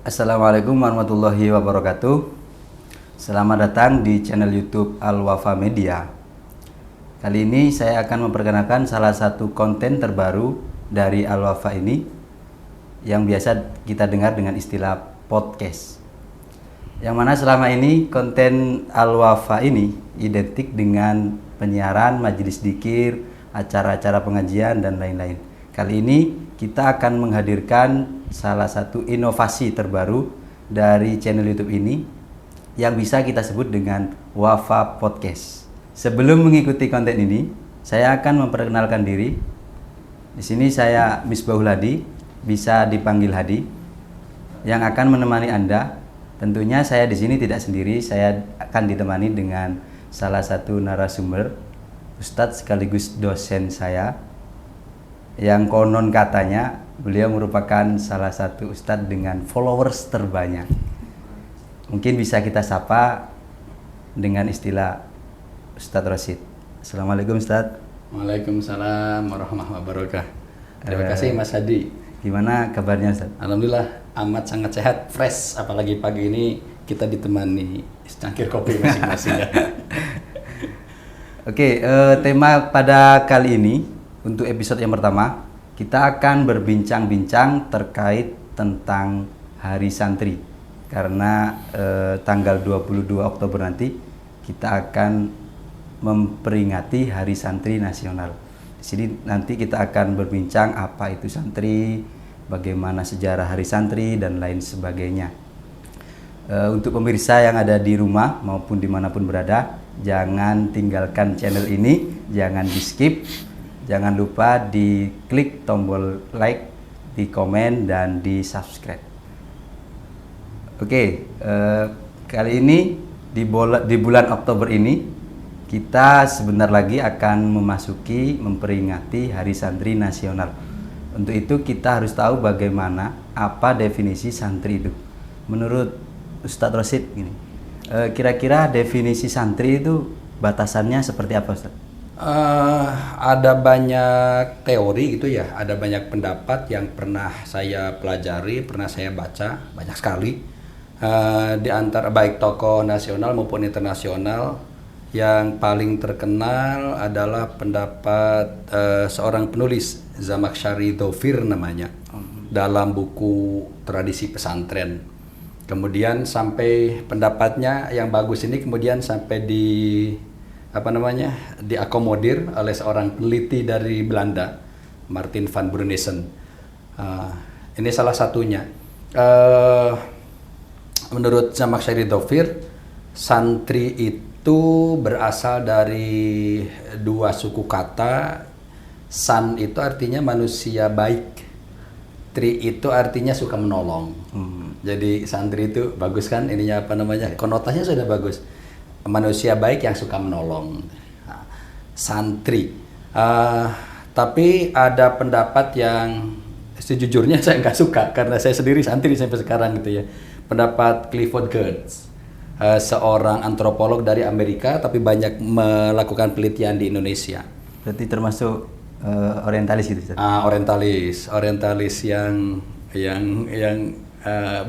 Assalamualaikum warahmatullahi wabarakatuh. Selamat datang di channel YouTube Al-Wafa Media. Kali ini saya akan memperkenalkan salah satu konten terbaru dari Al-Wafa ini yang biasa kita dengar dengan istilah podcast. Yang mana selama ini konten Al-Wafa ini identik dengan penyiaran, majelis dzikir, acara-acara pengajian dan lain-lain. Kali ini kita akan menghadirkan salah satu inovasi terbaru dari channel YouTube ini yang bisa kita sebut dengan Wafa Podcast. Sebelum mengikuti konten ini, saya akan memperkenalkan diri. Di sini saya Misbahul Hadi, bisa dipanggil Hadi, yang akan menemani Anda. Tentunya saya di sini tidak sendiri, saya akan ditemani dengan salah satu narasumber, Ustadz sekaligus dosen saya, yang konon katanya beliau merupakan salah satu ustadz dengan followers terbanyak. Mungkin bisa kita sapa dengan istilah Ustadz Rosid. Assalamualaikum Ustadz. Waalaikumsalam warahmatullahi wabarakatuh. Terima kasih Mas Hadi. Gimana kabarnya Ustadz? Alhamdulillah amat sangat sehat, fresh. Apalagi pagi ini kita ditemani secangkir kopi masing-masing ya. Oke, tema pada kali ini untuk episode yang pertama, kita akan berbincang-bincang terkait tentang Hari Santri. Karena tanggal 22 Oktober nanti kita akan memperingati Hari Santri Nasional. Di sini nanti kita akan berbincang apa itu santri, bagaimana sejarah Hari Santri dan lain sebagainya. Untuk pemirsa yang ada di rumah maupun dimanapun berada, jangan tinggalkan channel ini, jangan di skip. Jangan lupa di klik tombol like, di komen, dan di subscribe. Oke, kali ini di bulan Oktober ini kita sebentar lagi akan memperingati Hari Santri Nasional. Untuk itu kita harus tahu bagaimana apa definisi santri itu. Menurut Ustadz Rosid, kira-kira definisi santri itu batasannya seperti apa Ustadz? Ada banyak teori gitu ya, ada banyak pendapat yang pernah saya pelajari, pernah saya baca, banyak sekali. Di antara baik tokoh nasional maupun internasional, yang paling terkenal adalah pendapat seorang penulis, Zamakhsyari Dhofir namanya, dalam buku Tradisi Pesantren. Kemudian sampai pendapatnya yang bagus ini kemudian sampai diakomodir oleh seorang peneliti dari Belanda, Martin van Brunesen. Ini salah satunya. Menurut Zamakhsyari Dhofir, santri itu berasal dari dua suku kata. San itu artinya manusia baik, tri itu artinya suka menolong. Jadi santri itu bagus kan, konotasinya sudah bagus. Manusia baik yang suka menolong, santri. Tapi ada pendapat yang sejujurnya saya nggak suka karena saya sendiri santri sampai sekarang gitu ya. Pendapat Clifford Geertz, seorang antropolog dari Amerika tapi banyak melakukan penelitian di Indonesia. Berarti termasuk orientalis gitu Ustaz? Orientalis yang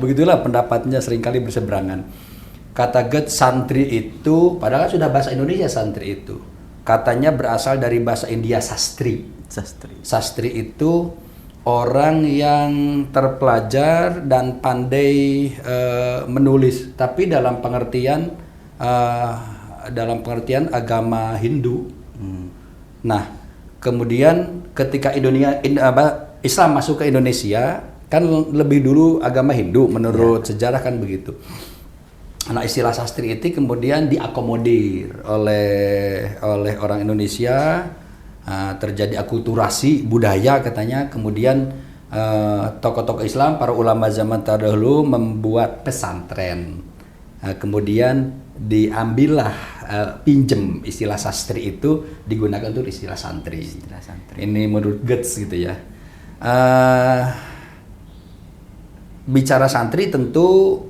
begitulah pendapatnya seringkali berseberangan. Kata Geertz, santri itu, padahal sudah bahasa Indonesia santri itu. Katanya berasal dari bahasa India sastri. Sastri itu orang yang terpelajar dan pandai menulis, tapi dalam pengertian agama Hindu. Nah, kemudian ketika Islam masuk ke Indonesia, kan lebih dulu agama Hindu menurut sejarah kan begitu. Nah, istilah sastri itu kemudian diakomodir oleh orang Indonesia, terjadi akulturasi budaya katanya. Kemudian tokoh-tokoh Islam, para ulama zaman terdahulu membuat pesantren. Kemudian diambillah pinjem istilah sastri itu digunakan untuk istilah santri. Ini menurut Geertz gitu ya. Bicara santri tentu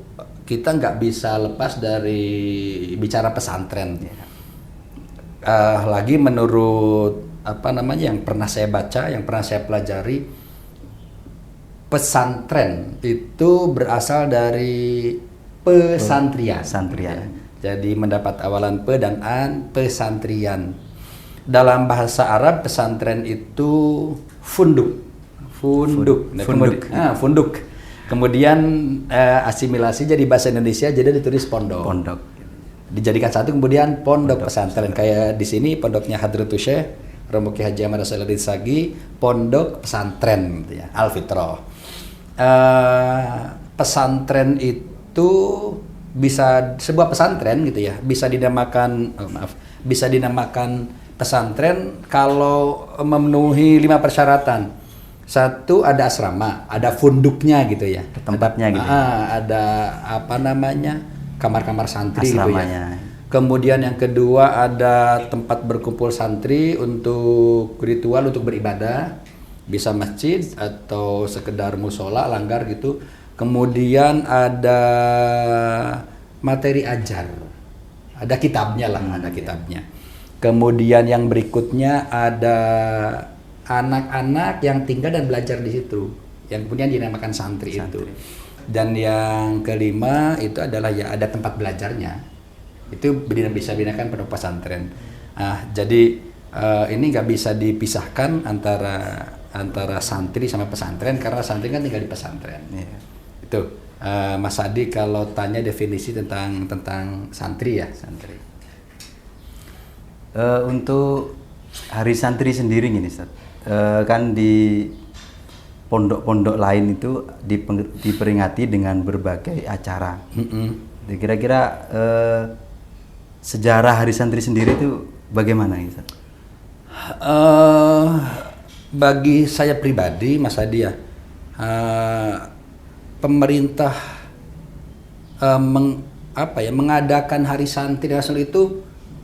kita nggak bisa lepas dari bicara pesantren. Lagi menurut yang pernah saya baca, yang pernah saya pelajari, pesantren itu berasal dari pesantrian. Pesantrian. Jadi mendapat awalan pe dan an, pesantrian. Dalam bahasa Arab pesantren itu funduk. Nah, funduk. Kemudian asimilasi jadi bahasa Indonesia jadi ditulis pondok. Dijadikan satu kemudian pondok pesantren. Kayak di sini pondoknya Hadratus Syekh Romo Ki Haji Ahmad Rasulullah Sagi, pondok pesantren gitu ya, Al-Fitrah. Pesantren itu bisa sebuah pesantren gitu ya, bisa dinamakan pesantren kalau memenuhi 5 persyaratan. Satu, ada asrama, ada funduknya gitu ya, tempatnya gitu. Ada apa namanya, kamar-kamar santri gitu Asramanya. ya. Kemudian yang kedua ada tempat berkumpul santri untuk ritual, untuk beribadah, bisa masjid atau sekedar musola, langgar gitu. Kemudian ada materi ajar, ada kitabnya lah, ada kitabnya. Kemudian yang berikutnya ada anak-anak yang tinggal dan belajar di situ, yang kemudian dinamakan santri itu. Dan yang kelima itu adalah ya ada tempat belajarnya. Itu bisa digunakan pondok pesantren. Jadi ini nggak bisa dipisahkan antara santri sama pesantren karena santri kan tinggal di pesantren. Itu Mas Adi kalau tanya definisi tentang santri ya, santri. Untuk hari santri sendiri gini, Ustaz. Kan di pondok-pondok lain itu diperingati dengan berbagai acara. Kira-kira sejarah hari santri sendiri itu bagaimana, Ustaz? Bagi saya pribadi, Mas Adi ya, pemerintah mengadakan hari santri nasional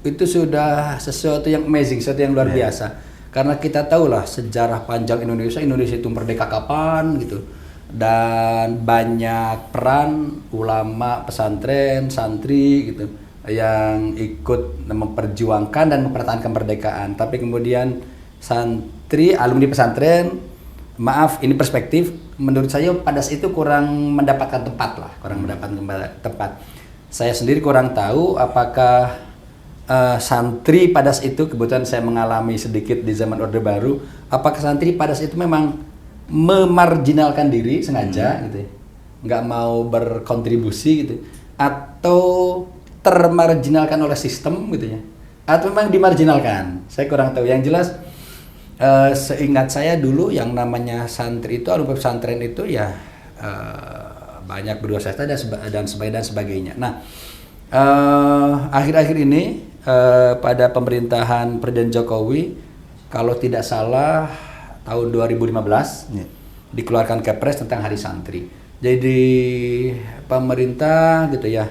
itu sudah sesuatu yang amazing, sesuatu yang luar biasa. Karena kita tahulah sejarah panjang Indonesia itu merdeka kapan gitu. Dan banyak peran ulama, pesantren, santri gitu yang ikut memperjuangkan dan mempertahankan kemerdekaan. Tapi kemudian santri, alumni pesantren, maaf ini perspektif, menurut saya pada saat itu kurang mendapatkan tempat. Saya sendiri kurang tahu apakah santri pada saat itu, kebetulan saya mengalami sedikit di zaman Orde Baru, apakah santri pada saat itu memang memarginalkan diri sengaja gitu ya, nggak mau berkontribusi gitu, atau termarginalkan oleh sistem gitu ya, atau memang dimarginalkan, saya kurang tahu. Yang jelas seingat saya dulu yang namanya santri itu, alumni pesantren itu ya banyak berdua sastra dan sebagainya. Nah akhir-akhir ini pada pemerintahan Presiden Jokowi, kalau tidak salah tahun 2015 dikeluarkan Kepres tentang Hari Santri. Jadi pemerintah gitu ya,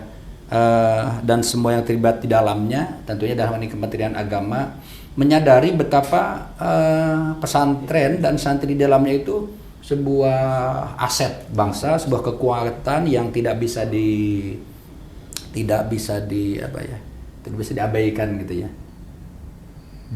dan semua yang terlibat di dalamnya, tentunya dalam ini Kementerian Agama, menyadari betapa pesantren dan santri di dalamnya itu sebuah aset bangsa, sebuah kekuatan yang tidak bisa diabaikan gitu ya.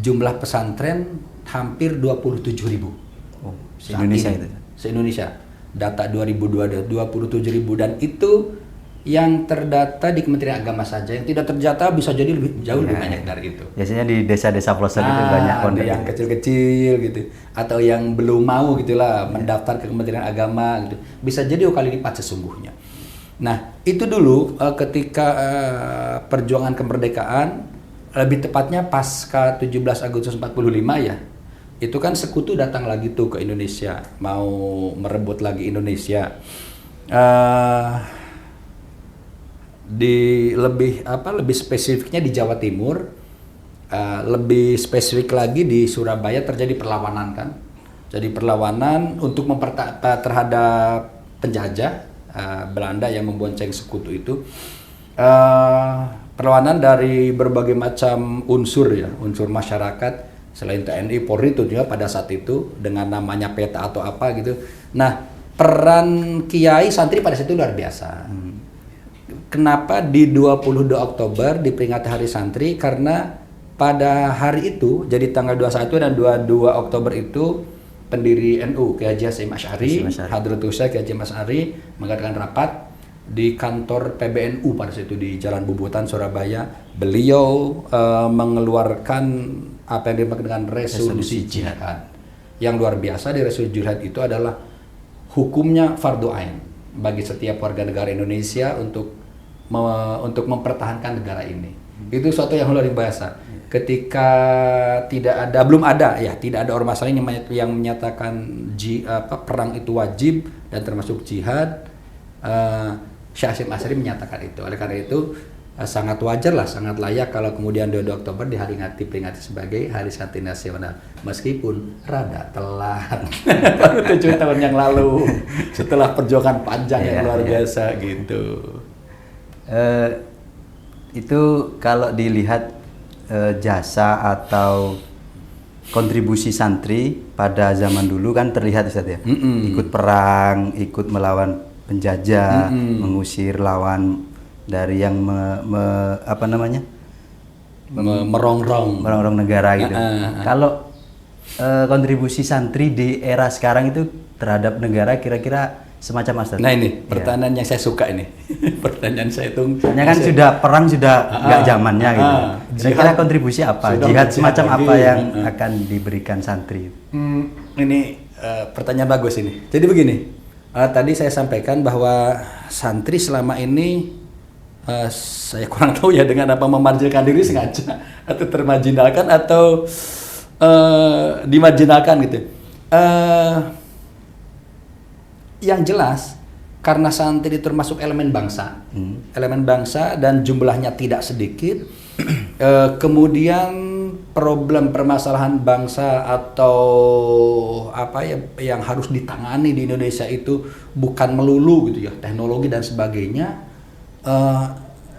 Jumlah pesantren hampir 27.000. Se-Indonesia itu. Se-Indonesia. Data 2022 27.000, dan itu yang terdata di Kementerian Agama saja. Yang tidak terdata bisa jadi jauh lebih banyak dari itu. Biasanya di desa-desa pelosok itu banyak pondok yang kecil-kecil gitu, atau yang belum mau gitulah mendaftar ke Kementerian Agama gitu. Bisa jadi 2 kali lipat sesungguhnya. Nah, itu dulu ketika perjuangan kemerdekaan, lebih tepatnya pasca 17 Agustus 45 ya. Itu kan sekutu datang lagi tuh ke Indonesia, mau merebut lagi Indonesia. Lebih spesifiknya di Jawa Timur, lebih spesifik lagi di Surabaya terjadi perlawanan kan. Jadi perlawanan untuk terhadap penjajah Belanda yang membonceng sekutu itu. Perlawanan dari berbagai macam unsur ya, unsur masyarakat selain TNI, Polri itu juga pada saat itu dengan namanya peta atau apa gitu. Nah, peran kiai santri pada saat itu luar biasa. Kenapa di 22 Oktober diperingati Hari Santri? Karena pada hari itu, jadi tanggal 21 dan 22 Oktober itu pendiri NU Kiai Haji Hasyim Asy'ari, Hasyim Asy'ari. Hadratus Syekh Kiai Haji Hasyim Asy'ari mengadakan rapat di kantor PBNU pada saat itu di Jalan Bubutan, Surabaya. Beliau mengeluarkan apa yang dimaksud dengan resolusi jihad. Yang luar biasa di resolusi jihad itu adalah hukumnya fardhu ain bagi setiap warga negara Indonesia untuk mempertahankan negara ini. Itu suatu yang luar biasa. Ketika tidak ada ormas lain yang menyatakan perang itu wajib dan termasuk jihad, Syekh Hasyim Asy'ari menyatakan itu. Oleh karena itu sangat wajar lah, sangat layak kalau kemudian 2 Oktober diperingati sebagai Hari Santri Nasional, meskipun rada telat baru 7 tahun yang lalu setelah perjuangan panjang yang luar biasa gitu. Itu kalau dilihat jasa atau kontribusi santri pada zaman dulu kan terlihat Ustaz ya. Ikut perang, ikut melawan penjajah, mengusir lawan dari yang merongrong negara gitu. Kalau kontribusi santri di era sekarang itu terhadap negara kira-kira semacam Ustaz. Nah ini pertanyaan yang saya suka ini. Pertanyaan saya itu. Soalnya kan sudah perang sudah nggak zamannya gitu. Kira-kira kontribusi apa? Jihad semacam apa yang akan diberikan santri? Ini pertanyaan bagus ini. Jadi begini, tadi saya sampaikan bahwa santri selama ini saya kurang tahu ya dengan apa memarjinalkan diri sengaja atau termarjinalkan atau dimarjinalkan gitu. Yang jelas karena santri termasuk elemen bangsa dan jumlahnya tidak sedikit, kemudian problem permasalahan bangsa atau apa ya yang harus ditangani di Indonesia itu bukan melulu gitu ya teknologi dan sebagainya,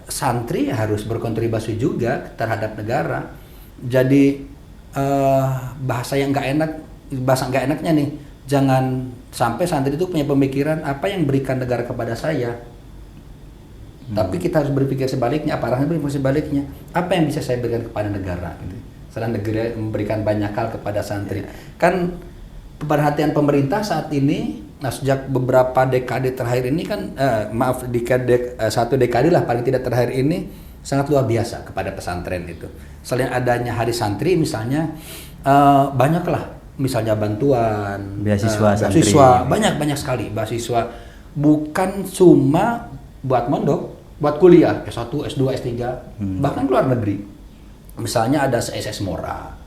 santri harus berkontribusi juga terhadap negara. Jadi bahasa nggak enaknya nih, jangan sampai santri itu punya pemikiran apa yang berikan negara kepada saya. Tapi kita harus berpikir sebaliknya, sebaliknya. Apa yang bisa saya berikan kepada negara? Gitu. Setelah negara memberikan banyak hal kepada santri. Kan perhatian pemerintah saat ini, nah sejak beberapa dekade terakhir ini kan, satu dekade lah paling tidak terakhir ini, sangat luar biasa kepada pesantren itu. Selain adanya Hari Santri misalnya, banyaklah misalnya bantuan, beasiswa, banyak sekali beasiswa, bukan cuma buat mondok, buat kuliah, S1, S2, S3, bahkan keluar negeri. Misalnya ada SS Mora,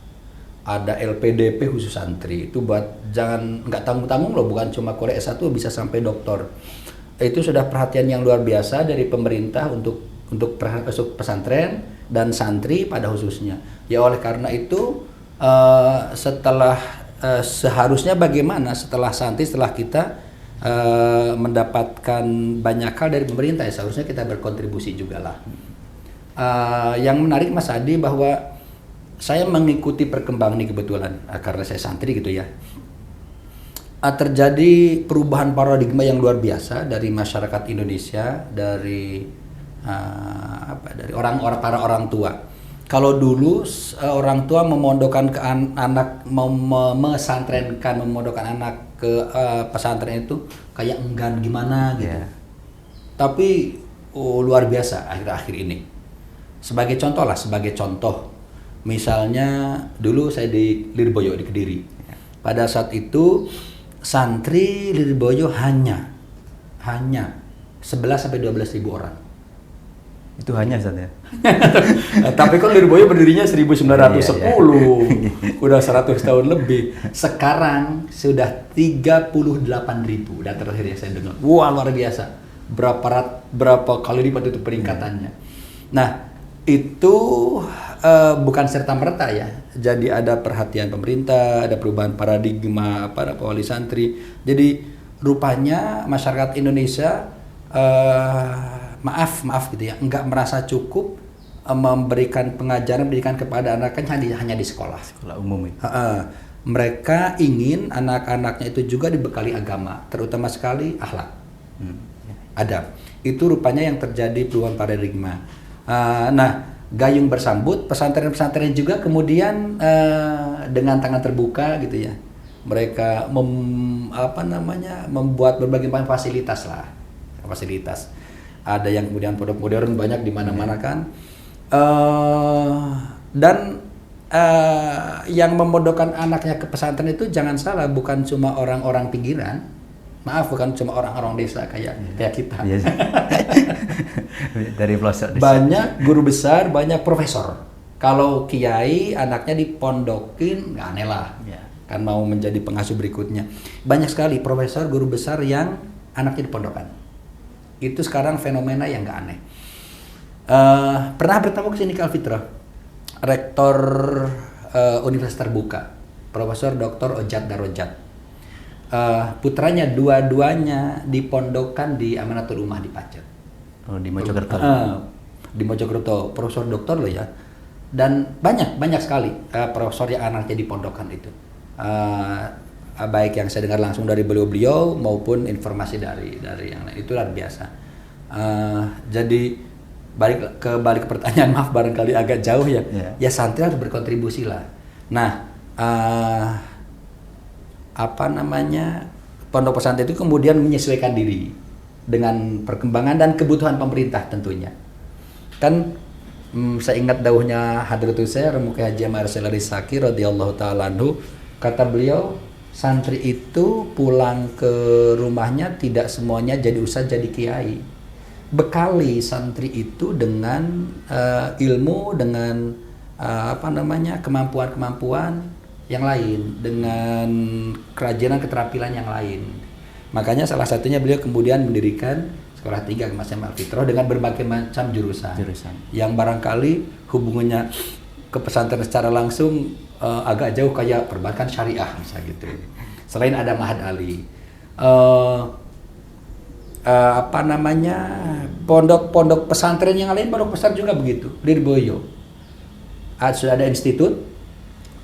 ada LPDP khusus santri, itu buat nggak tanggung-tanggung loh, bukan cuma kuliah S1 bisa sampai doktor. Itu sudah perhatian yang luar biasa dari pemerintah untuk pesantren dan santri pada khususnya. Ya oleh karena itu seharusnya bagaimana setelah kita mendapatkan banyak hal dari pemerintah, ya seharusnya kita berkontribusi juga lah. Yang menarik Mas Adi bahwa saya mengikuti perkembangan ini kebetulan karena saya santri gitu ya. Terjadi perubahan paradigma yang luar biasa dari masyarakat Indonesia, dari para orang tua. Kalau dulu orang tua memondokkan ke anak, memondokkan anak ke pesantren itu kayak enggan gimana gitu. Yeah. Tapi luar biasa akhir-akhir ini. Sebagai contoh, misalnya dulu saya di Lirboyo di Kediri. Pada saat itu santri Lirboyo hanya 11 sampai 12 ribu orang. Itu hanya Ustaz ya. Tapi kan Lirboyo berdirinya 1910. Udah 100 tahun lebih. Sekarang sudah 38.000 data terakhir yang saya dengar. Wah, luar biasa. Berapa kali lipat itu peningkatannya. Nah, itu bukan serta-merta ya. Jadi ada perhatian pemerintah, ada perubahan paradigma para wali santri. Jadi rupanya masyarakat Indonesia maaf gitu ya, enggak merasa cukup memberikan pendidikan kepada anaknya hanya di sekolah umum ya. Mereka ingin anak-anaknya itu juga dibekali agama, terutama sekali akhlak, adab. Itu rupanya yang terjadi perubahan paradigma. Nah, gayung bersambut, pesantren-pesantren juga kemudian dengan tangan terbuka gitu ya, mereka membuat berbagai macam fasilitas lah, fasilitas. Ada yang kemudian pondok modern banyak di mana-mana kan. Dan yang memondokkan anaknya ke pesantren itu jangan salah, bukan cuma orang-orang pinggiran. Maaf, bukan cuma orang-orang desa kayak kita. Iya. Dari pelosok desa. Banyak guru besar, banyak profesor. Kalau kiai anaknya dipondokin, nggak aneh lah. Ya. Kan mau menjadi pengasuh berikutnya. Banyak sekali profesor, guru besar yang anaknya dipondokkan. Itu sekarang fenomena yang nggak aneh. Pernah bertemu ke sini ke Al-Fitrah, Rektor Universitas Terbuka, Profesor Dr. Ojat Darojat. Putranya dua-duanya dipondokkan di Amanatul Ummah di Pacet. Oh, di Mojokerto. Di Mojokerto, profesor doktor loh ya. Dan banyak sekali profesor yang anaknya dipondokkan itu. Baik yang saya dengar langsung dari beliau-beliau maupun informasi dari yang lain, itu luar biasa. Jadi balik ke pertanyaan, maaf barangkali agak jauh ya. Ya santri harus berkontribusi lah. Nah, pondok pesantren itu kemudian menyesuaikan diri dengan perkembangan dan kebutuhan pemerintah tentunya. Kan saya ingat dawuhnya Hadratus Syekh Romo Kiai Haji Ahmad Rasyid Al-Risaki radhiyallahu taala anhu, kata beliau, santri itu pulang ke rumahnya tidak semuanya jadi ustaz, jadi kiai. Bekali santri itu dengan ilmu, dengan kemampuan-kemampuan yang lain, dengan kerajinan keterampilan yang lain. Makanya salah satunya beliau kemudian mendirikan sekolah tinggi Agama Islam Al-Fitrah dengan berbagai macam jurusan. Yang barangkali hubungannya ke pesantren secara langsung agak jauh, kayak perbankan syariah misalnya gitu. Selain ada Ma'had Ali, pondok pesantren yang lain, pondok besar juga begitu. Lirboyo sudah ada institut,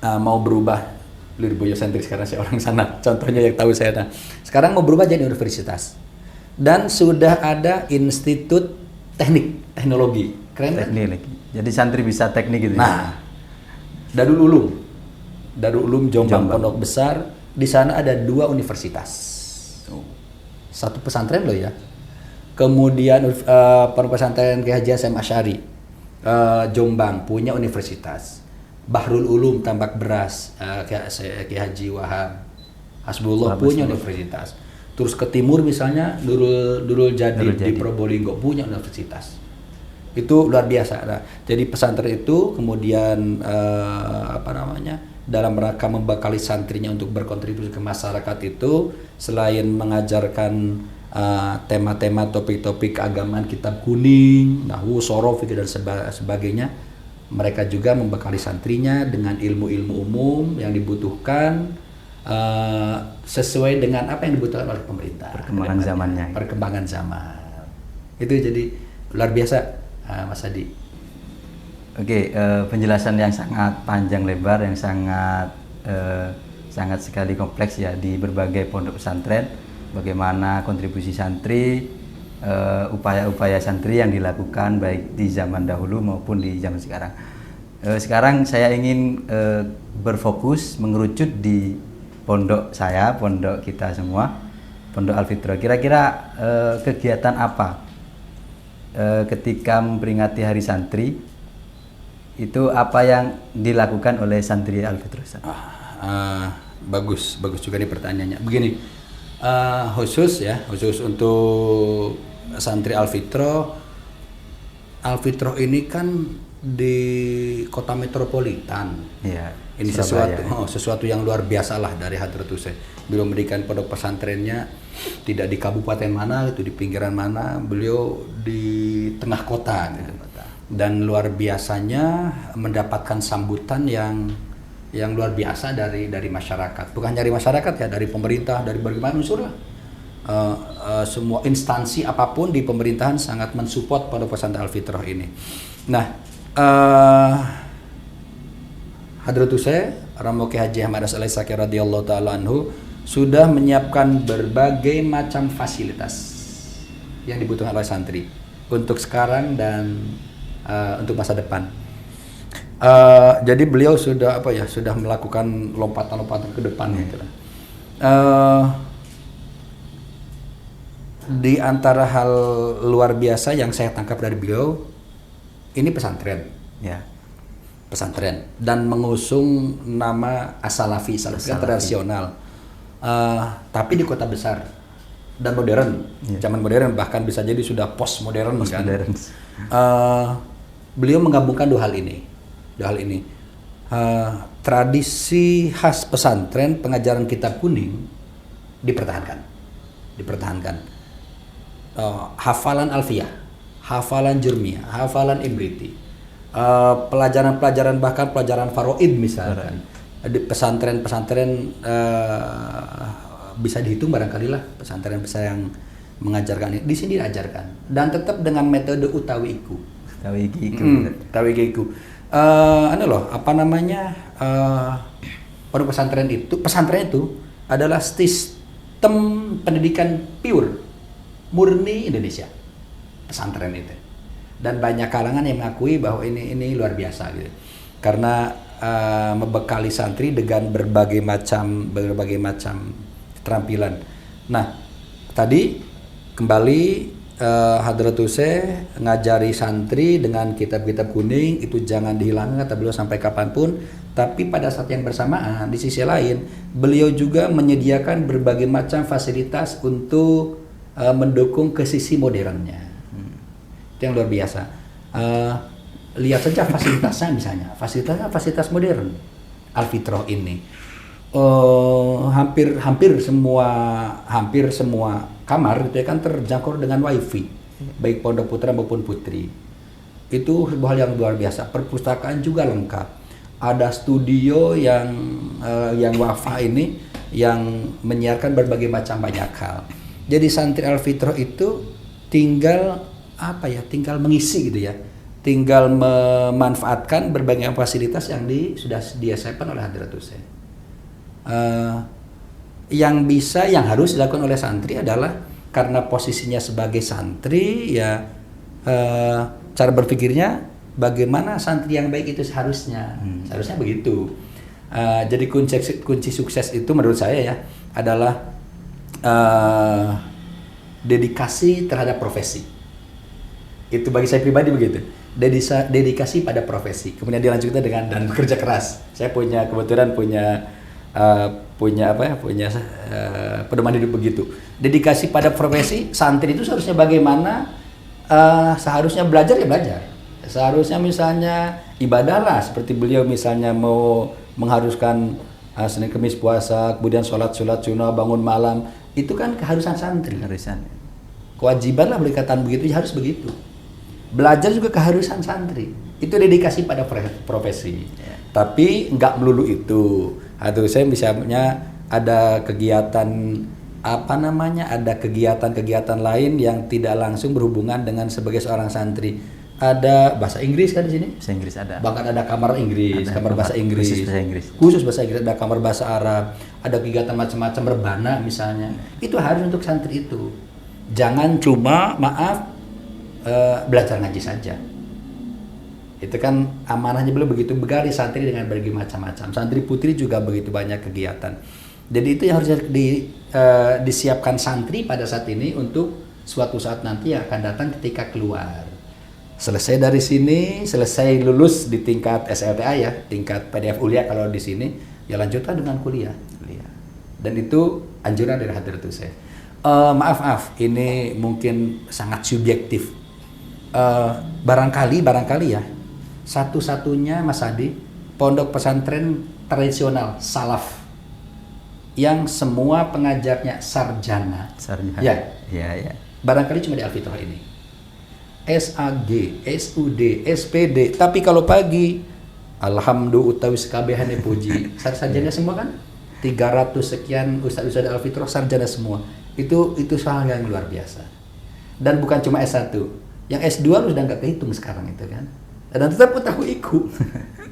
mau berubah. Lirboyo sentris karena saya orang sana, contohnya yang tahu saya. Nah, sekarang mau berubah jadi universitas, dan sudah ada institut teknologi, keren kan? Teknik. Jadi santri bisa teknik gitu. Nah, Darul Ulum Jombang pondok besar, di sana ada 2 universitas, 1 pesantren loh ya. Kemudian pondok pesantren Kiai Haji Hasyim Asy'ari Jombang punya universitas. Bahrul Ulum Tambak Beras Kiai Haji Wahab Hasbullah punya universitas. Terus ke timur misalnya Nurul Jadid di Probolinggo punya universitas. Itu luar biasa. Nah, jadi pesantren itu kemudian dalam rangka membekali santrinya untuk berkontribusi ke masyarakat itu, selain mengajarkan tema-tema topik-topik keagamaan, kitab kuning, nahwu, shorof, dan sebagainya, mereka juga membekali santrinya dengan ilmu-ilmu umum yang dibutuhkan sesuai dengan apa yang dibutuhkan oleh pemerintah. Perkembangan zaman. Itu jadi luar biasa, Mas Adi. Oke, penjelasan yang sangat panjang lebar, yang sangat sekali kompleks ya di berbagai pondok pesantren. Bagaimana kontribusi santri, upaya-upaya santri yang dilakukan baik di zaman dahulu maupun di zaman sekarang. Sekarang saya ingin berfokus mengerucut di pondok saya, pondok kita semua, pondok Al-Fitrah. Kira-kira kegiatan apa ketika memperingati Hari Santri itu, apa yang dilakukan oleh santri Al-Fitrah? Bagus juga nih pertanyaannya. Begini, khusus untuk santri Al-Fitrah ini kan di kota metropolitan. Ya, ini sesuatu yang luar biasa lah dari Hadratus Syekh. Beliau mendirikan pondok pesantrennya tidak di kabupaten mana, itu di pinggiran mana, beliau di tengah kota gitu. Dan luar biasanya mendapatkan sambutan yang luar biasa dari masyarakat. Bukan dari masyarakat ya, dari pemerintah, dari berbagai unsur lah. Semua instansi apapun di pemerintahan sangat mensupport pondok pesantren Al-Fitrah ini. Nah, Hadratus Syekh Romo Kiai Haji Ahmad Rasyid Al-Risaki radhiyallahu taala anhu sudah menyiapkan berbagai macam fasilitas yang dibutuhkan oleh santri untuk sekarang dan untuk masa depan. Jadi beliau sudah melakukan lompatan-lompatan ke depan gitu lah. eh, di antara hal luar biasa yang saya tangkap dari beliau, ini pesantren. Ya. Pesantren dan mengusung nama As-Salafi, Salafi tradisional, tapi di kota besar dan modern, zaman modern, bahkan bisa jadi sudah post modern kan. Beliau menggabungkan dua hal ini, tradisi khas pesantren, pengajaran kitab kuning dipertahankan, hafalan alfiyah, hafalan jurmiyah, hafalan ibriti, pelajaran bahkan pelajaran faraid misalkan. Di pesantren bisa dihitung barangkali lah pesantren yang mengajarkan ini. Di sini diajarkan dan tetap dengan metode utawiiku. Tawigiku. Pondok pesantren itu adalah sistem pendidikan pure murni Indonesia. Pesantren itu. Dan banyak kalangan yang mengakui bahwa ini luar biasa gitu. Karena membekali santri dengan berbagai macam keterampilan. Nah, tadi kembali Hadratul Syekh ngajari santri dengan kitab-kitab kuning itu jangan dihilangkan kata beliau sampai kapanpun. Tapi pada saat yang bersamaan di sisi lain beliau juga menyediakan berbagai macam fasilitas untuk mendukung ke sisi modernnya. Itu yang luar biasa. Lihat saja fasilitasnya misalnya, fasilitas modern Al-Fitrah ini. Hampir semua kamar itu kan terjangkau dengan wifi, baik pondok putra maupun putri. Itu sebuah hal yang luar biasa. Perpustakaan juga lengkap. Ada studio yang wafa ini yang menyiarkan berbagai macam banyak hal. Jadi santri Al-Fitrah itu tinggal mengisi gitu ya, tinggal memanfaatkan berbagai fasilitas yang sudah disediakan oleh Hadratul Syekh. Yang harus dilakukan oleh santri adalah karena posisinya sebagai santri ya, cara berpikirnya bagaimana santri yang baik itu seharusnya begitu. Jadi kunci sukses itu menurut saya ya adalah dedikasi terhadap profesi. Itu bagi saya pribadi begitu. Dedikasi pada profesi. Kemudian dilanjutkan dan bekerja keras. Saya kebetulan punya pedoman hidup begitu. Dedikasi pada profesi, santri itu seharusnya bagaimana? Seharusnya belajar ya belajar. Seharusnya misalnya ibadah lah, seperti beliau misalnya mau mengharuskan Senin Kemis puasa, kemudian sholat sunnah, bangun malam, itu kan keharusan santri. Kewajiban lah berkaitan begitu, ya harus begitu. Belajar juga keharusan santri. Itu dedikasi pada profesi. Tapi nggak melulu itu. Atau saya misalnya ada kegiatan ada kegiatan lain yang tidak langsung berhubungan dengan sebagai seorang santri. Ada bahasa Inggris kan di sini? Bahasa Inggris ada. Bahkan ada kamar Inggris, kamar bahasa Inggris. Khusus bahasa Inggris, ada kamar bahasa Arab, ada kegiatan macam-macam rebana misalnya. Itu harus untuk santri itu. Jangan cuma belajar ngaji saja. Itu kan amanahnya beliau begitu begari santri dengan berbagai macam-macam. Santri putri juga begitu banyak kegiatan. Jadi itu yang harus disiapkan santri pada saat ini untuk suatu saat nanti yang akan datang ketika keluar. Selesai dari sini, selesai lulus di tingkat SLTA ya, tingkat PDF Ulia kalau di sini, ya lanjutkan dengan kuliah. Dan itu anjuran dari Hadratul Syekh. Maaf, ini mungkin sangat subjektif. Barangkali ya, satu-satunya Mas Adi, pondok pesantren tradisional salaf yang semua pengajarnya sarjana. Ya. Barangkali cuma di Al-Fitrah ini. SAG, SUD, SPD. Tapi kalau pagi, alhamdulillah utawi sekabehane puji. Sarjana semua kan? 300 sekian ustaz-ustaz Al-Fitrah sarjana semua. Itu hal yang luar biasa. Dan bukan cuma S1. Yang S2 sudah nggak kehitung sekarang itu kan. Dan tetap utawiiku.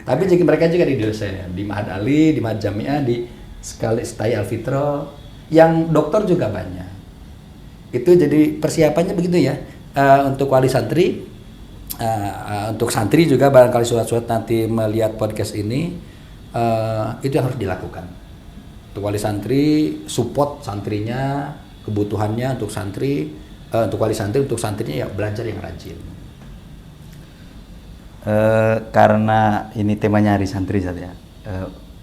Tapi mereka juga di dosen, di Ma'had Ali, di Ma'had Jami'ah, di sekali Setai Al-Fitrah, yang dokter juga banyak. Itu jadi persiapannya begitu ya. Untuk wali santri, untuk santri juga barangkali suatu nanti melihat podcast ini, itu yang harus dilakukan. Untuk wali santri, support santrinya, kebutuhannya untuk santri, untuk wali santri, untuk santrinya ya belajar yang rajin. Karena ini temanya Hari Santri saja.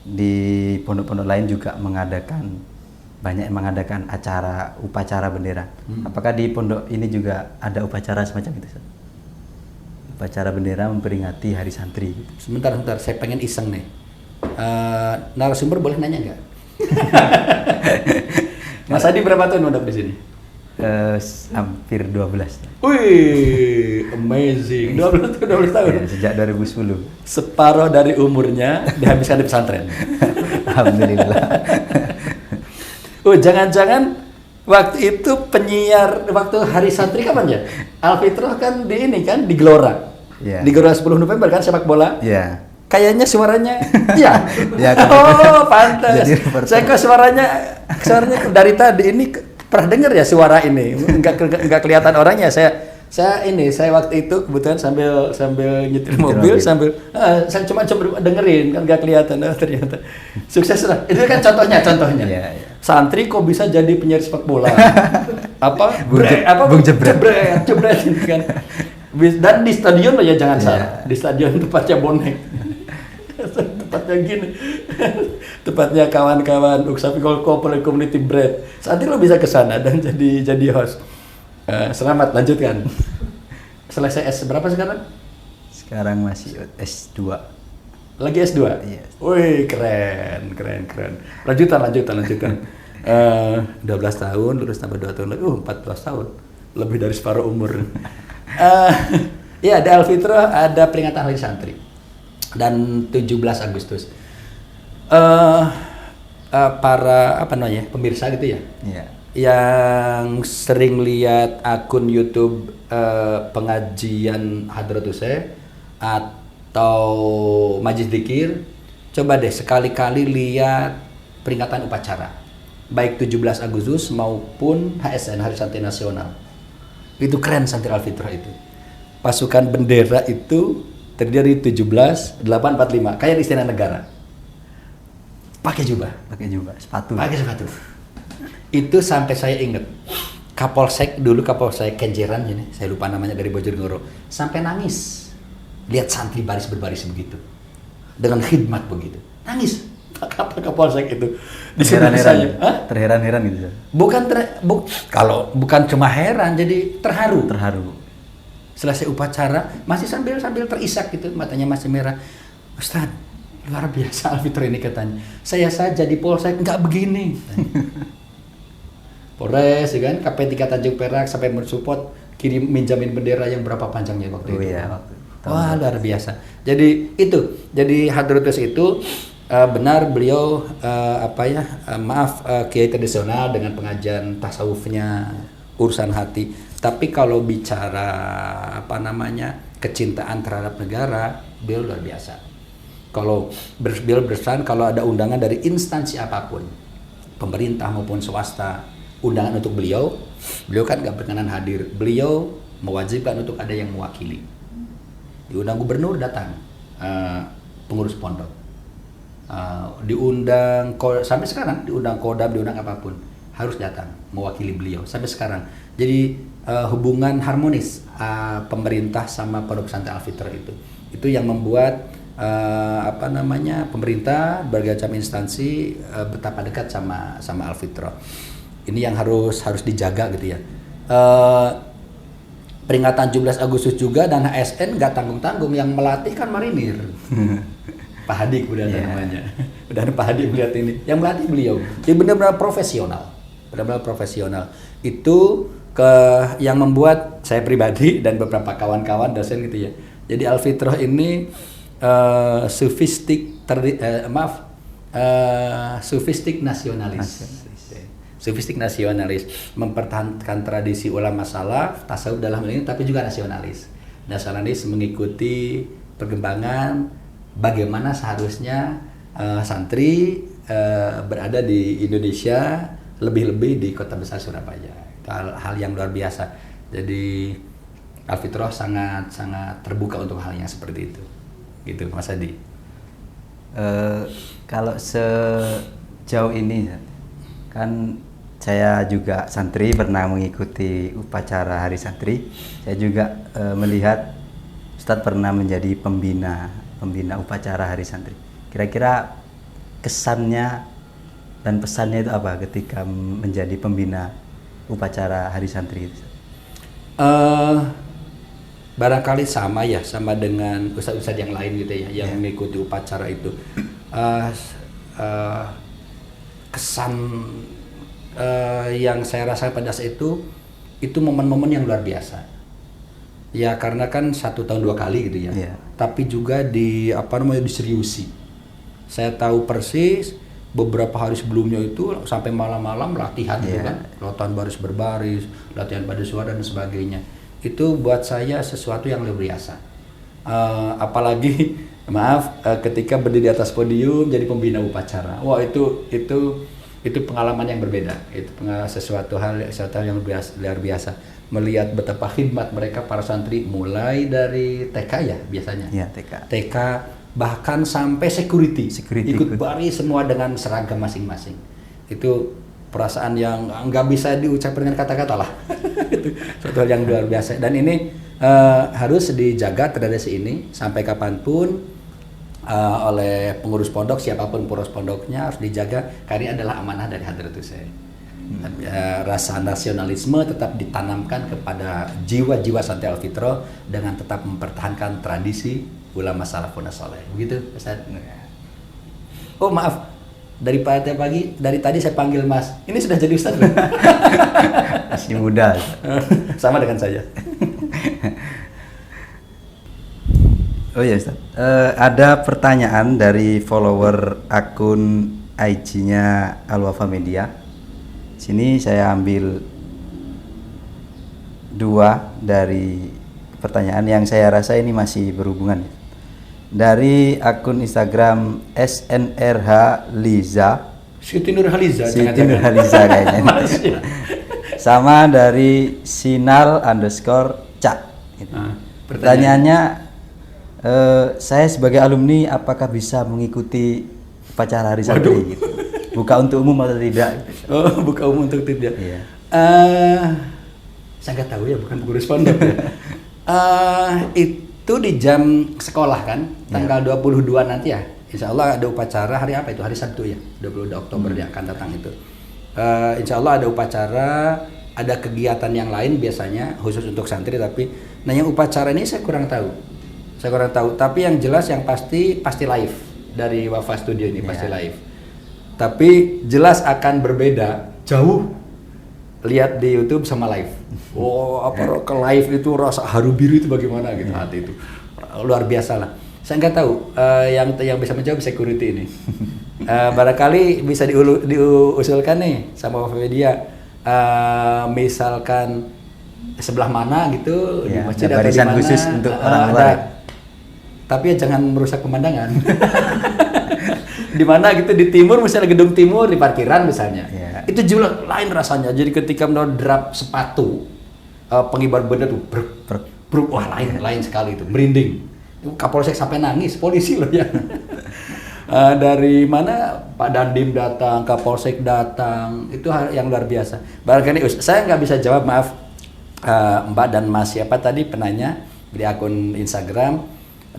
Di pondok-pondok lain juga banyak yang mengadakan upacara bendera. Apakah di pondok ini juga ada upacara semacam itu, Ustaz? Upacara bendera memperingati Hari Santri gitu. Sebentar, saya pengen iseng nih. Narasumber boleh nanya nggak? Mas Adi berapa tahun mondok di sini? Hampir 12. Wih, amazing. 12 tahun. Ya, sejak 2010. Separuh dari umurnya dihabiskan di pesantren. Alhamdulillah. Jangan-jangan waktu itu penyiar waktu Hari Santri kapan ya? Alfitrah kan di Gelora. Yeah. Di Gelora 10 November kan sepak bola. Iya. Yeah. Kayaknya suaranya iya. Ya, Pantas. Saya kok suaranya dari tadi ini pernah dengar ya suara ini. Enggak kelihatan orangnya. Saya waktu itu kebetulan sambil nyetir mobil sambil saya cuma dengerin kan nggak kelihatan ternyata sukses lah. Itu kan contohnya. Yeah. Santri kok bisa jadi penyiar sepak bola? Bung Jebret ini kan. Dan di stadion loh ya, jangan salah. Di stadion tempatnya bonek. Tempatnya gini. Tempatnya kawan-kawan Uksafi Corporate Community Bread. Santri lo bisa ke sana dan jadi host. Selamat, lanjutkan. Selesai S berapa sekarang? Sekarang masih S2. Lagi S2? Iya. Wih, keren. Lanjutan. 12 tahun, lulus tambah 2 tahun lagi. 14 tahun. Lebih dari separuh umur. Ya, di Alfitrah ada peringatan Hari Santri. Dan 17 Agustus. Para pemirsa gitu ya? Iya. Yang sering lihat akun YouTube pengajian Hadratus atau Majlis Dzikir, coba deh sekali-kali lihat peringatan upacara, baik 17 Agustus maupun HSN Hari Santri Nasional. Itu keren santri Alfitrah itu. Pasukan bendera itu terdiri 17 845 kayak di Istana Negara. Pakai jubah, sepatu. Itu sampai saya ingat Kapolsek Kenjeran ini, saya lupa namanya, dari Bojonegoro, sampai nangis lihat santri baris berbaris begitu dengan khidmat begitu, nangis. Apa Kapolsek itu terheran-heran gitu. Kalau bukan cuma heran, jadi terharu. Selesai upacara masih sambil terisak gitu, matanya masih merah. Ustaz, luar biasa Alfitrah ini katanya. Saya saja di Polsek nggak begini. Polres, ya kan, KP 3 Tanjung Perak sampai mensupport kirim minjamin bendera yang berapa panjangnya waktu itu. Iya, wah, luar biasa. Jadi Hadratus itu benar beliau kiai tradisional dengan pengajian tasawufnya, urusan hati. Tapi kalau bicara kecintaan terhadap negara, beliau luar biasa. Kalau beliau berpesan kalau ada undangan dari instansi apapun, pemerintah maupun swasta, undangan untuk beliau kan nggak berkenan hadir. Beliau mewajibkan untuk ada yang mewakili. Diundang gubernur datang, pengurus pondok. Diundang sampai sekarang, diundang Kodam, diundang apapun harus datang mewakili beliau sampai sekarang. Jadi hubungan harmonis pemerintah sama pondok pesantren Alfitrah itu yang membuat pemerintah berbagai macam instansi betapa dekat sama Alfitrah. Ini yang harus dijaga gitu ya. Peringatan 17 Agustus juga dan HSN nggak tanggung-tanggung, yang melatih kan marinir. Pak Hadi kemudian namanya. Dan Pak Hadi melihat ini, yang melatih beliau. Jadi benar-benar profesional. Itu yang membuat saya pribadi dan beberapa kawan-kawan dosen gitu ya. Jadi Alfitrah ini sufistik nasionalis, mempertahankan tradisi ulama salaf, tasawuf dalam hal ini, tapi juga nasionalis mengikuti perkembangan bagaimana seharusnya santri berada di Indonesia, lebih-lebih di kota besar Surabaya. Itu hal yang luar biasa. Jadi Alfitrah sangat terbuka untuk hal yang seperti itu. Gitu, Mas Adi. Kalau Jauh ini kan saya juga santri, pernah mengikuti upacara Hari Santri. Saya juga melihat Ustadz pernah menjadi pembina upacara Hari Santri. Kira-kira kesannya dan pesannya itu apa ketika menjadi pembina upacara Hari Santri itu? Barangkali sama dengan ustadz-ustadz yang lain gitu ya, yang mengikuti upacara itu. Kesan yang saya rasakan pada saat itu momen-momen yang luar biasa. Ya karena kan 1 tahun 2 kali gitu ya. Tapi juga diseriusi. Saya tahu persis beberapa hari sebelumnya itu sampai malam-malam latihan gitu kan. Latihan baris berbaris, latihan pada suara dan sebagainya. Itu buat saya sesuatu yang luar biasa. Apalagi ketika berdiri di atas podium jadi pembina upacara. Wah, itu pengalaman yang berbeda. Itu sesuatu hal yang luar biasa. Melihat betapa khidmat mereka para santri mulai dari TK ya biasanya. TK bahkan sampai security. Ikut baris semua dengan seragam masing-masing. Itu perasaan yang nggak bisa diucapkan dengan kata-kata lah. Itu suatu hal yang luar biasa. Dan ini harus dijaga tradisi ini sampai kapanpun oleh pengurus pondok, siapapun pengurus pondoknya harus dijaga karena adalah amanah dari Hadratus saya. Rasa nasionalisme tetap ditanamkan kepada jiwa-jiwa santri Al-Fitrah dengan tetap mempertahankan tradisi ulama salafun saleh. Begitu, Ustaz. Oh, maaf. Dari tadi saya panggil Mas. Ini sudah jadi Ustaz. Masih muda. Sama dengan saya. Oh ya Ustaz, ada pertanyaan dari follower akun IG-nya Al-Wafa Media. Sini saya ambil 2 dari pertanyaan yang saya rasa ini masih berhubungan. Dari akun Instagram SNRH Liza. Siti Nurhaliza kayaknya. Sama dari Sinal_Cak. Pertanyaannya, saya sebagai alumni apakah bisa mengikuti upacara Hari Santri gitu? Buka untuk umum atau tidak? Oh, buka umum untuk tidak. Iya. Saya nggak tahu ya, bukan pengurus pondok ya. Itu di jam sekolah kan, tanggal 22 nanti ya. Insya Allah ada upacara hari apa itu? Hari Sabtu ya, 22 Oktober yang akan datang itu. Insya Allah ada upacara, ada kegiatan yang lain biasanya khusus untuk santri, tapi yang upacara ini saya kurang tahu. Tapi yang jelas yang pasti live dari Wafa Studio ini pasti live. Tapi jelas akan berbeda jauh lihat di YouTube sama live. Oh, ke live itu rasa haru biru itu bagaimana gitu hati itu. Luar biasa lah. Saya nggak tahu yang bisa menjawab security ini. Barangkali bisa diusulkan nih sama Wafa Media. Misalkan sebelah mana gitu di masjid atau di mana khusus untuk orang luar. Tapi jangan merusak pemandangan. Di mana gitu di timur, misalnya gedung timur di parkiran misalnya. Itu juga lain rasanya. Jadi ketika drop sepatu pengibar bendera tuh wah lain sekali itu, merinding. Kapolsek sampai nangis, polisi loh ya. Dari mana Pak Dandim datang, Kapolsek datang, itu hal yang luar biasa. Barangkali saya nggak bisa jawab, maaf Mbak dan Mas siapa tadi penanya di akun Instagram.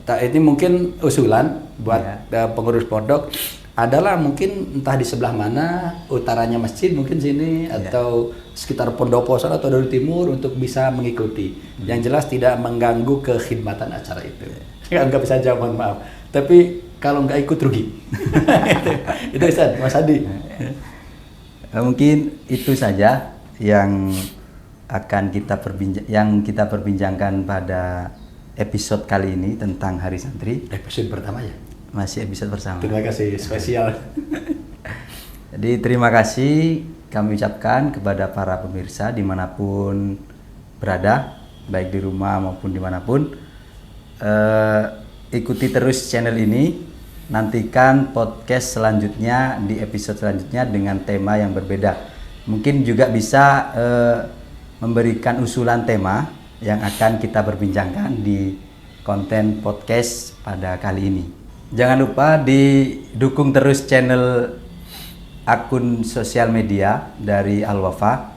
Ini mungkin usulan buat pengurus pondok adalah mungkin entah di sebelah mana, utaranya masjid mungkin sini atau sekitar Pendopo sana atau dari timur untuk bisa mengikuti. Yang jelas tidak mengganggu kekhidmatan acara itu. Nggak bisa jawab, mohon maaf. Tapi kalau nggak ikut rugi. itu Ustaz, Mas Adi. Mungkin itu saja yang akan kita perbincangkan pada episode kali ini tentang Hari Santri. Episode pertama ya? Masih episode bersama. Terima kasih, spesial. Jadi terima kasih kami ucapkan kepada para pemirsa dimanapun berada, baik di rumah maupun dimanapun. Ikuti terus channel ini, nantikan podcast selanjutnya di episode selanjutnya dengan tema yang berbeda. Mungkin juga bisa memberikan usulan tema yang akan kita perbincangkan di konten podcast pada kali ini. Jangan lupa didukung terus channel akun sosial media dari Al-Wafa,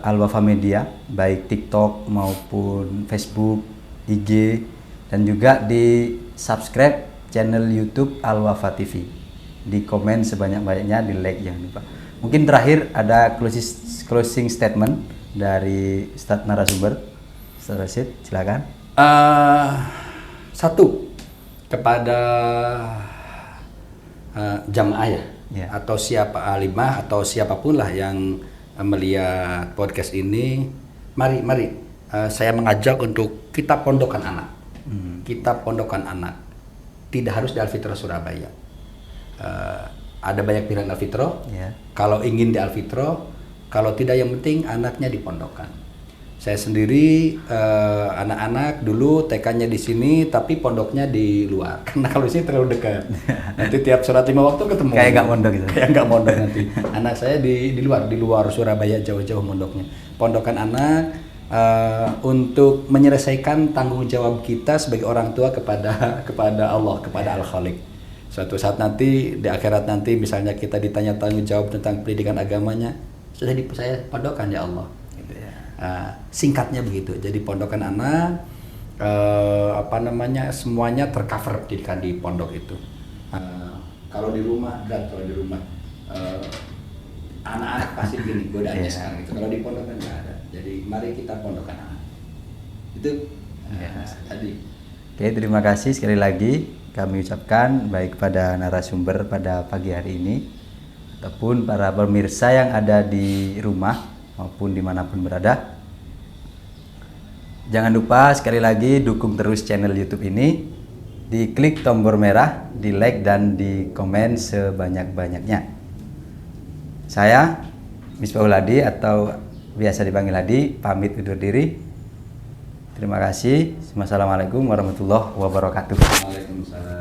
Al-Wafa Media, baik TikTok maupun Facebook, IG, dan juga di subscribe channel YouTube Al-Wafa TV. Di komen sebanyak-banyaknya, di like jangan lupa. Mungkin terakhir ada closing statement dari Ustadz narasumber, Ustadz Rashid, silakan. Satu, kepada jamaah ya, atau siapa alimah atau siapapun lah yang melihat podcast ini, mari saya mengajak untuk kita pondokkan anak. Kita pondokkan anak. Tidak harus di Al-Fitrah Surabaya. Ada banyak pilihan Al-Fitrah. Kalau ingin di Al-Fitrah, kalau tidak yang penting anaknya dipondokkan. Saya sendiri anak-anak dulu TK-nya di sini tapi pondoknya di luar. Karena kalau di sini terlalu dekat. Nanti tiap sholat 5 waktu ketemu. Kayak nggak mondok gitu. Kayak nggak mondok nanti. Anak saya di luar Surabaya, jauh-jauh mondoknya. Pondokkan anak untuk menyelesaikan tanggung jawab kita sebagai orang tua kepada Allah, kepada Al-Khaliq. Suatu saat nanti di akhirat nanti misalnya kita ditanya tanggung jawab tentang pendidikan agamanya, sudah saya pondokkan ya Allah. Singkatnya begitu. Jadi pondokkan anak, semuanya tercover pendidikan di pondok itu. Kalau di rumah berat, kalau di rumah anak-anak pasti gini godaannya sekarang itu. Kalau di pondok kan nggak ada. Jadi mari kita pondokkan anak. Itu tadi. Oke, terima kasih sekali lagi kami ucapkan baik pada narasumber pada pagi hari ini ataupun para pemirsa yang ada di rumah maupun dimanapun berada. Jangan lupa sekali lagi dukung terus channel YouTube ini, diklik tombol merah, di like dan di komen sebanyak-banyaknya. Saya Misbahul Hadi atau biasa dipanggil Hadi, pamit undur diri. Terima kasih. Wassalamualaikum warahmatullahi wabarakatuh. Waalaikumsalam.